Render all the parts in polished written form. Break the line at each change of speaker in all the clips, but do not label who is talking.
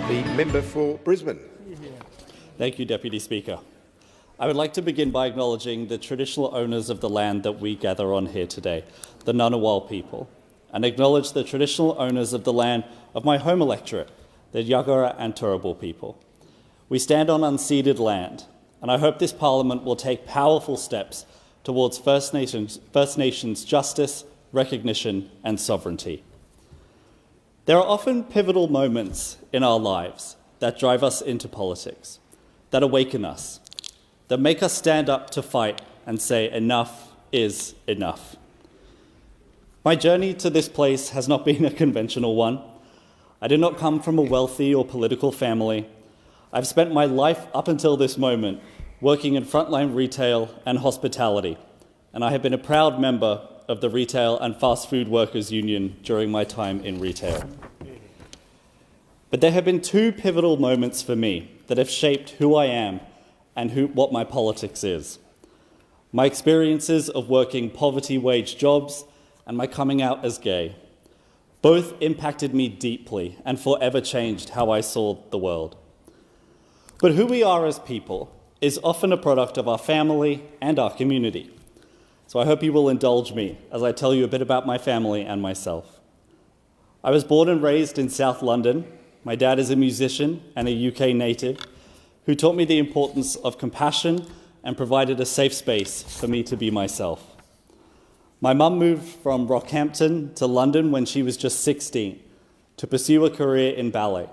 The member for Brisbane.
Thank you, Deputy Speaker. I would like to begin by acknowledging the traditional owners of the land that we gather on here today, the Ngunnawal people, and acknowledge the traditional owners of the land of my home electorate, the Yagara and Turrbal people. We stand on unceded land, and I hope this Parliament will take powerful steps towards First Nations justice, recognition and sovereignty. There are often pivotal moments in our lives that drive us into politics, that awaken us, that make us stand up to fight and say enough is enough. My journey to this place has not been a conventional one. I did not come from a wealthy or political family. I've spent my life up until this moment working in frontline retail and hospitality, and I have been a proud member of the Retail and Fast Food Workers Union during my time in retail. But there have been two pivotal moments for me that have shaped who I am and what my politics is. My experiences of working poverty wage jobs and my coming out as gay. Both impacted me deeply and forever changed how I saw the world. But who we are as people is often a product of our family and our community. So I hope you will indulge me as I tell you a bit about my family and myself. I was born and raised in South London. My dad is a musician and a UK native who taught me the importance of compassion and provided a safe space for me to be myself. My mum moved from Rockhampton to London when she was just 16 to pursue a career in ballet.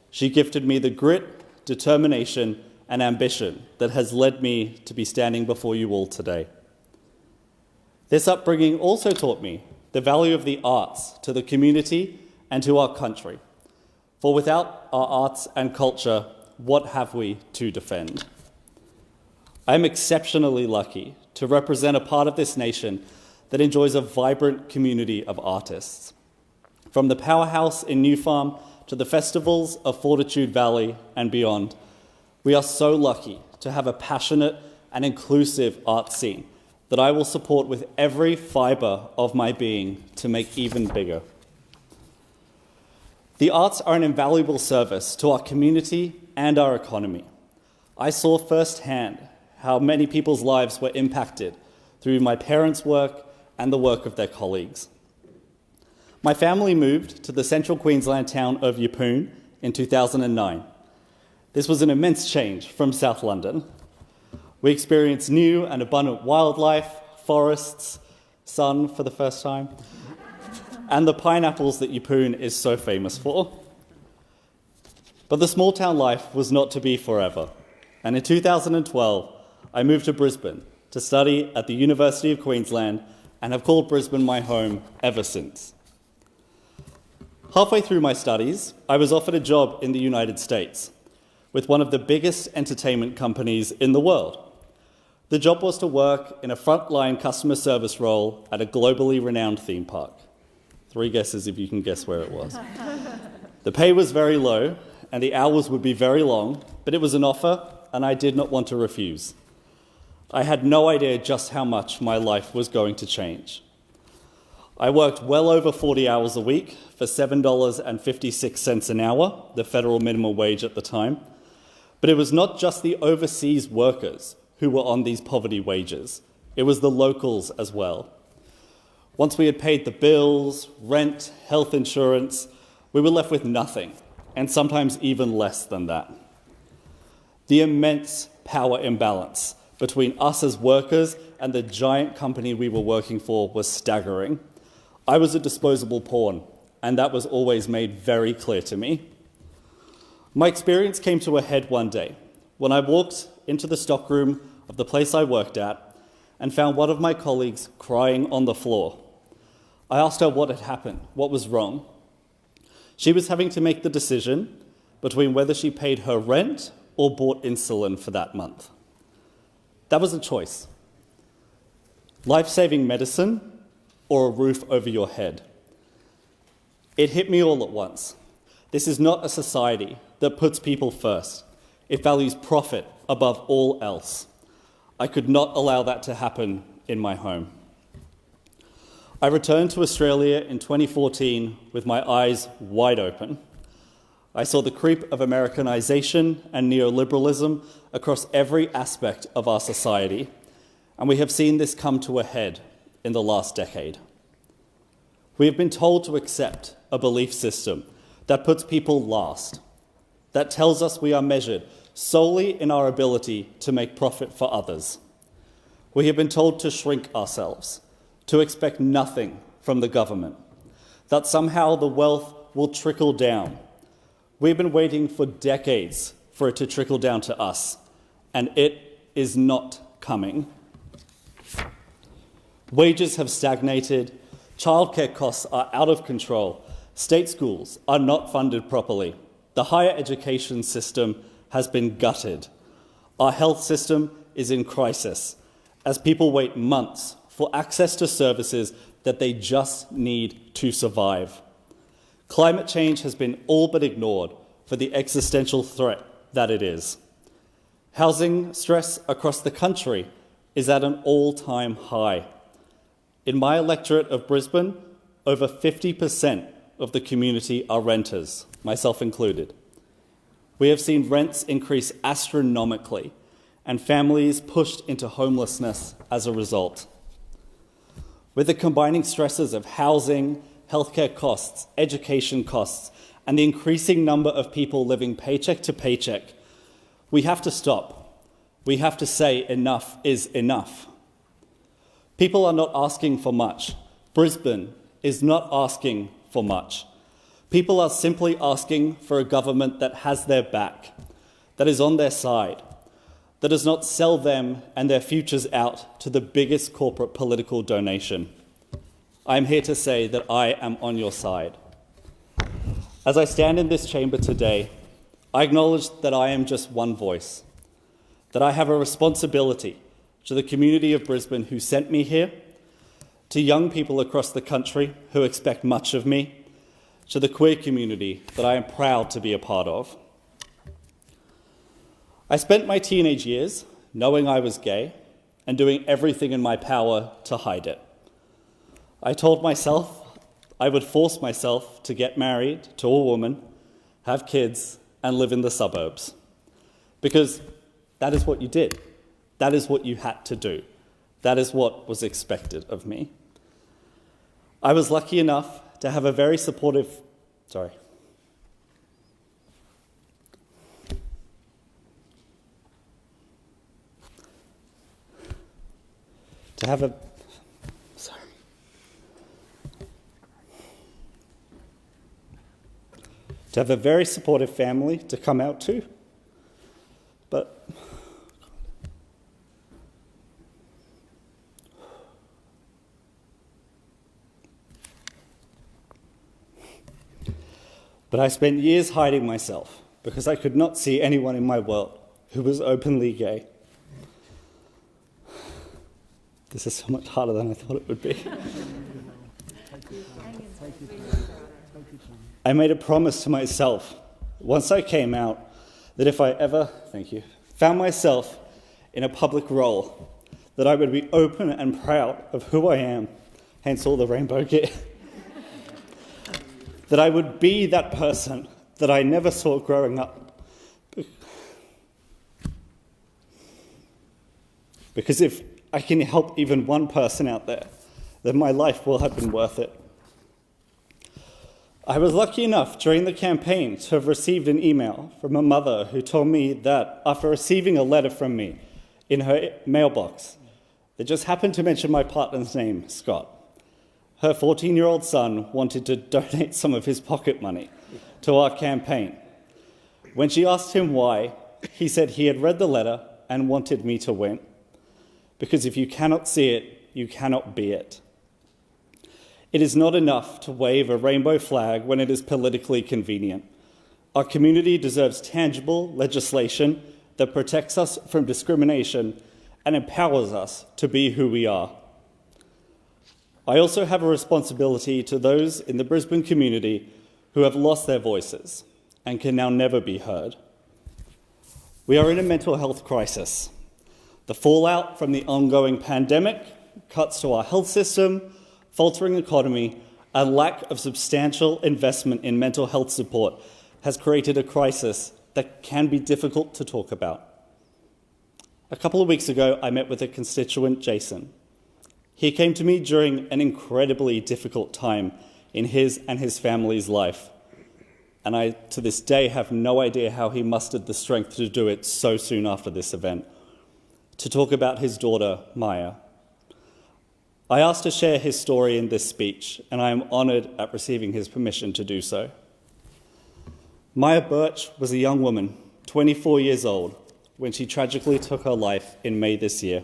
She gifted me the grit, determination and ambition that has led me to be standing before you all today. This upbringing also taught me the value of the arts to the community and to our country. For without our arts and culture, what have we to defend? I am exceptionally lucky to represent a part of this nation that enjoys a vibrant community of artists. From the Powerhouse in New Farm to the festivals of Fortitude Valley and beyond, we are so lucky to have a passionate and inclusive art scene that I will support with every fibre of my being to make even bigger. The arts are an invaluable service to our community and our economy. I saw firsthand how many people's lives were impacted through my parents' work and the work of their colleagues. My family moved to the central Queensland town of Yeppoon in 2009. This was an immense change from South London. We experienced new and abundant wildlife, forests, sun for the first time, and the pineapples that Yeppoon is so famous for. But the small town life was not to be forever, and in 2012, I moved to Brisbane to study at the University of Queensland and have called Brisbane my home ever since. Halfway through my studies, I was offered a job in the United States with one of the biggest entertainment companies in the world. The job was to work in a frontline customer service role at a globally renowned theme park. 3 guesses if you can guess where it was. The pay was very low and the hours would be very long, but it was an offer and I did not want to refuse. I had no idea just how much my life was going to change. I worked well over 40 hours a week for $7.56 an hour, the federal minimum wage at the time. But it was not just the overseas workers who were on these poverty wages. It was the locals as well. Once we had paid the bills, rent, health insurance, we were left with nothing, and sometimes even less than that. The immense power imbalance between us as workers and the giant company we were working for was staggering. I was a disposable pawn, and that was always made very clear to me. My experience came to a head one day when I walked into the stockroom of the place I worked at and found one of my colleagues crying on the floor. I asked her what had happened, what was wrong. She was having to make the decision between whether she paid her rent or bought insulin for that month. That was a choice. Life-saving medicine or a roof over your head. It hit me all at once. This is not a society that puts people first. It values profit above all else. I could not allow that to happen in my home. I returned to Australia in 2014 with my eyes wide open. I saw the creep of Americanization and neoliberalism across every aspect of our society, and we have seen this come to a head in the last decade. We have been told to accept a belief system that puts people last, that tells us we are measured solely in our ability to make profit for others. We have been told to shrink ourselves, to expect nothing from the government, that somehow the wealth will trickle down. We've been waiting for decades for it to trickle down to us, and it is not coming. Wages have stagnated, childcare costs are out of control, state schools are not funded properly, the higher education system has been gutted. Our health system is in crisis as people wait months for access to services that they just need to survive. Climate change has been all but ignored for the existential threat that it is. Housing stress across the country is at an all-time high. In my electorate of Brisbane, over 50% of the community are renters, myself included. We have seen rents increase astronomically and families pushed into homelessness as a result. With the combining stresses of housing, healthcare costs, education costs, and the increasing number of people living paycheck to paycheck, we have to stop. We have to say enough is enough. People are not asking for much. Brisbane is not asking for much. People are simply asking for a government that has their back, that is on their side, that does not sell them and their futures out to the biggest corporate political donation. I am here to say that I am on your side. As I stand in this chamber today, I acknowledge that I am just one voice, that I have a responsibility to the community of Brisbane who sent me here, to young people across the country who expect much of me, to the queer community that I am proud to be a part of. I spent my teenage years knowing I was gay and doing everything in my power to hide it. I told myself I would force myself to get married to a woman, have kids, and live in the suburbs. Because that is what you did. That is what you had to do. That is what was expected of me. I was lucky enough to have a very supportive, to have a very supportive family to come out to, but I spent years hiding myself because I could not see anyone in my world who was openly gay. This is so much harder than I thought it would be. I made a promise to myself, once I came out, that if I ever, found myself in a public role, that I would be open and proud of who I am, hence all the rainbow gear. That I would be that person that I never saw growing up. Because if I can help even one person out there, then my life will have been worth it. I was lucky enough during the campaign to have received an email from a mother who told me that after receiving a letter from me in her mailbox that just happened to mention my partner's name, Scott, her 14-year-old son wanted to donate some of his pocket money to our campaign. When she asked him why, he said he had read the letter and wanted me to win. Because if you cannot see it, you cannot be it. It is not enough to wave a rainbow flag when it is politically convenient. Our community deserves tangible legislation that protects us from discrimination and empowers us to be who we are. I also have a responsibility to those in the Brisbane community who have lost their voices and can now never be heard. We are in a mental health crisis. The fallout from the ongoing pandemic, cuts to our health system, faltering economy, and lack of substantial investment in mental health support has created a crisis that can be difficult to talk about. A couple of weeks ago, I met with a constituent, Jason. He came to me during an incredibly difficult time in his and his family's life, and I, to this day, have no idea how he mustered the strength to do it so soon after this event, to talk about his daughter, Maya. I asked to share his story in this speech, and I am honoured at receiving his permission to do so. Maya Birch was a young woman, 24 years old, when she tragically took her life in May this year.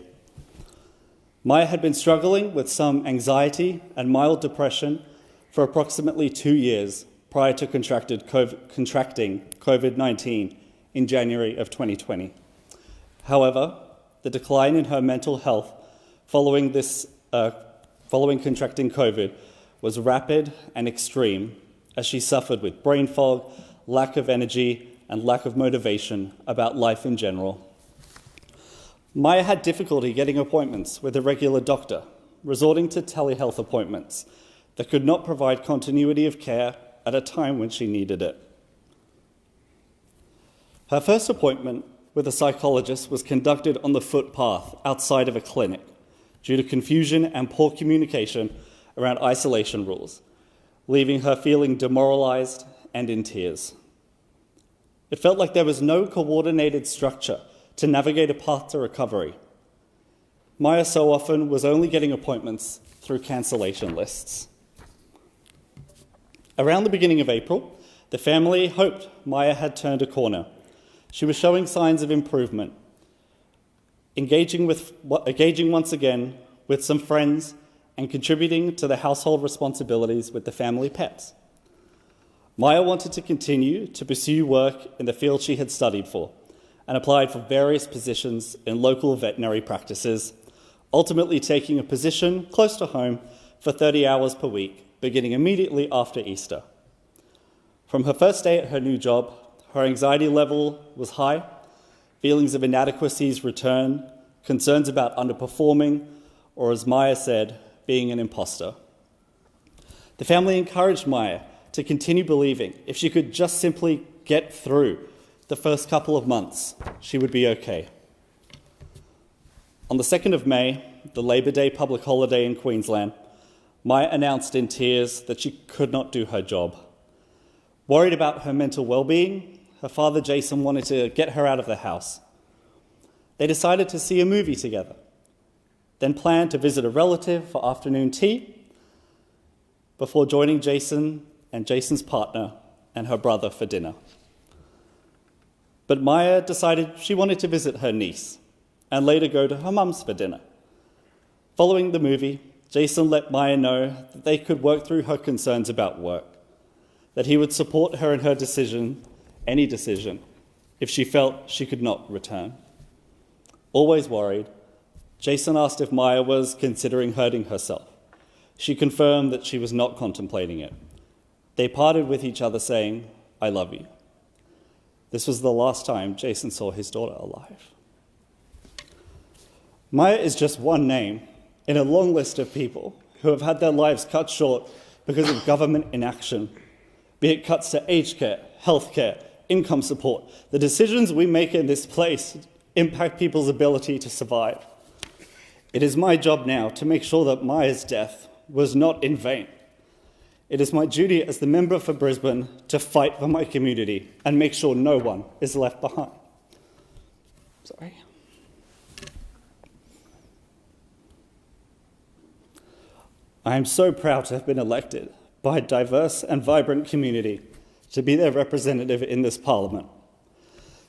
Maya had been struggling with some anxiety and mild depression for approximately 2 years prior to contracting COVID-19 in January of 2020. However, the decline in her mental health following contracting COVID was rapid and extreme as she suffered with brain fog, lack of energy, and lack of motivation about life in general. Maya had difficulty getting appointments with a regular doctor, resorting to telehealth appointments that could not provide continuity of care at a time when she needed it. Her first appointment with a psychologist was conducted on the footpath outside of a clinic due to confusion and poor communication around isolation rules, leaving her feeling demoralised and in tears. It felt like there was no coordinated structure to navigate a path to recovery. Maya so often was only getting appointments through cancellation lists. Around the beginning of April, the family hoped Maya had turned a corner. She was showing signs of improvement, engaging once again with some friends and contributing to the household responsibilities with the family pets. Maya wanted to continue to pursue work in the field she had studied for and applied for various positions in local veterinary practices, ultimately taking a position close to home for 30 hours per week, beginning immediately after Easter. From her first day at her new job, her anxiety level was high, feelings of inadequacies returned, concerns about underperforming, or as Maya said, being an imposter. The family encouraged Maya to continue believing if she could just simply get through the first couple of months, she would be okay. On the 2nd of May, the Labour Day public holiday in Queensland, Maya announced in tears that she could not do her job. Worried about her mental well-being, her father Jason wanted to get her out of the house. They decided to see a movie together, then planned to visit a relative for afternoon tea before joining Jason and Jason's partner and her brother for dinner. But Maya decided she wanted to visit her niece and later go to her mum's for dinner. Following the movie, Jason let Maya know that they could work through her concerns about work, that he would support her in her decision, any decision, if she felt she could not return. Always worried, Jason asked if Maya was considering hurting herself. She confirmed that she was not contemplating it. They parted with each other saying, "I love you." This was the last time Jason saw his daughter alive. Maya is just one name in a long list of people who have had their lives cut short because of government inaction, be it cuts to aged care, healthcare, income support. The decisions we make in this place impact people's ability to survive. It is my job now to make sure that Maya's death was not in vain. It is my duty as the member for Brisbane to fight for my community and make sure no one is left behind. Sorry. I am so proud to have been elected by a diverse and vibrant community to be their representative in this parliament.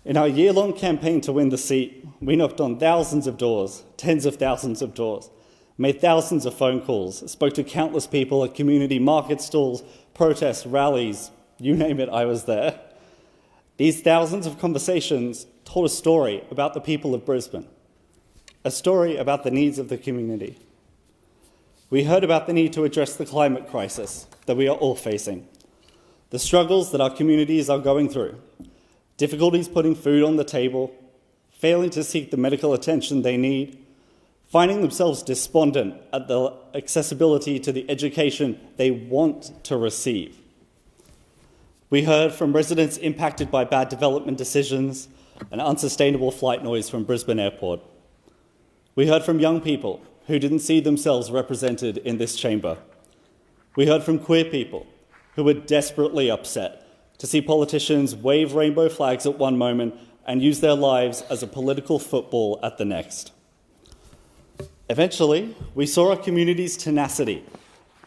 In our year-long campaign to win the seat, we knocked on thousands of doors, tens of thousands of doors, made thousands of phone calls, spoke to countless people at community market stalls, protests, rallies, you name it, I was there. These thousands of conversations told a story about the people of Brisbane, a story about the needs of the community. We heard about the need to address the climate crisis that we are all facing, the struggles that our communities are going through, difficulties putting food on the table, failing to seek the medical attention they need, finding themselves despondent at the accessibility to the education they want to receive. We heard from residents impacted by bad development decisions and unsustainable flight noise from Brisbane Airport. We heard from young people who didn't see themselves represented in this chamber. We heard from queer people who were desperately upset to see politicians wave rainbow flags at one moment and use their lives as a political football at the next. Eventually, we saw our community's tenacity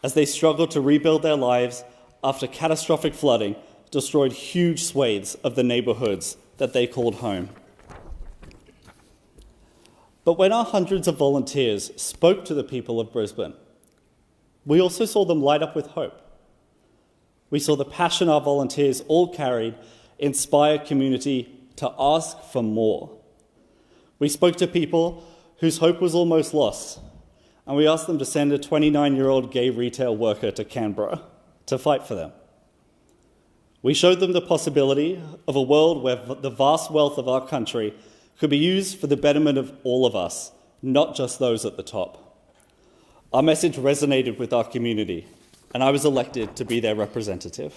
as they struggled to rebuild their lives after catastrophic flooding destroyed huge swathes of the neighbourhoods that they called home. But when our hundreds of volunteers spoke to the people of Brisbane, we also saw them light up with hope. We saw the passion our volunteers all carried inspire community to ask for more. We spoke to people whose hope was almost lost, and we asked them to send a 29-year-old gay retail worker to Canberra to fight for them. We showed them the possibility of a world where the vast wealth of our country could be used for the betterment of all of us, not just those at the top. Our message resonated with our community, and I was elected to be their representative.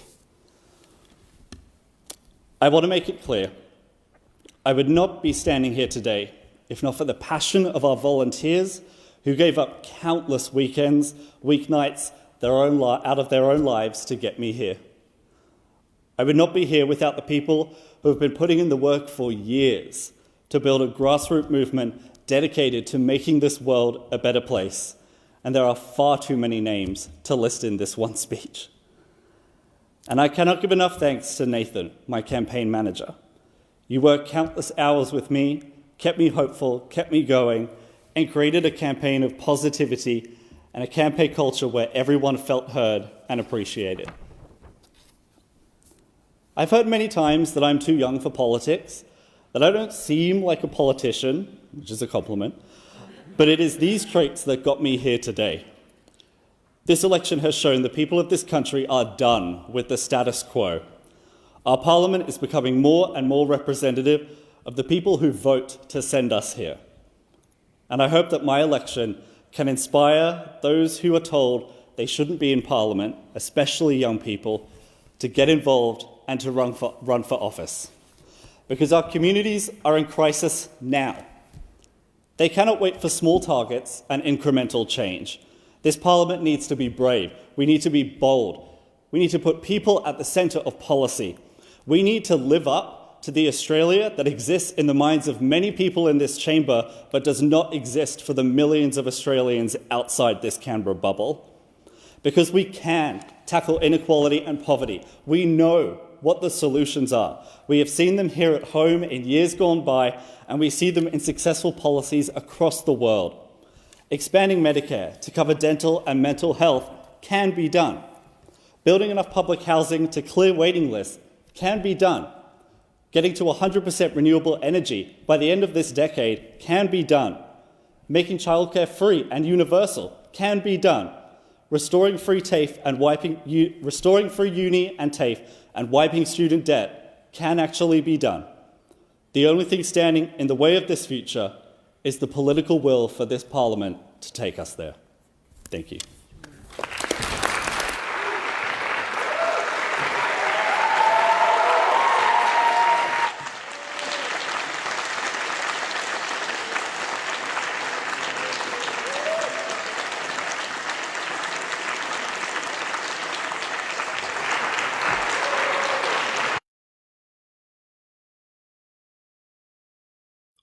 I want to make it clear, I would not be standing here today if not for the passion of our volunteers who gave up countless weekends, weeknights, out of their own lives to get me here. I would not be here without the people who have been putting in the work for years to build a grassroots movement dedicated to making this world a better place. And there are far too many names to list in this one speech. And I cannot give enough thanks to Nathan, my campaign manager. You worked countless hours with me, kept me hopeful, kept me going, and created a campaign of positivity and a campaign culture where everyone felt heard and appreciated. I've heard many times that I'm too young for politics, that I don't seem like a politician, which is a compliment, but it is these traits that got me here today. This election has shown the people of this country are done with the status quo. Our parliament is becoming more and more representative of the people who vote to send us here. And I hope that my election can inspire those who are told they shouldn't be in parliament, especially young people, to get involved and to run for office. Because our communities are in crisis now. They cannot wait for small targets and incremental change. This parliament needs to be brave. We need to be bold. We need to put people at the centre of policy. We need to live up to the Australia that exists in the minds of many people in this chamber, but does not exist for the millions of Australians outside this Canberra bubble. Because we can tackle inequality and poverty. We know what the solutions are. We have seen them here at home in years gone by, and we see them in successful policies across the world. Expanding Medicare to cover dental and mental health can be done. Building enough public housing to clear waiting lists can be done. Getting to 100% renewable energy by the end of this decade can be done. Making childcare free and universal can be done. Restoring free TAFE and restoring free uni and TAFE and wiping student debt can actually be done. The only thing standing in the way of this future is the political will for this parliament to take us there. Thank you.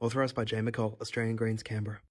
Authorised by Jay McCall, Australian Greens, Canberra.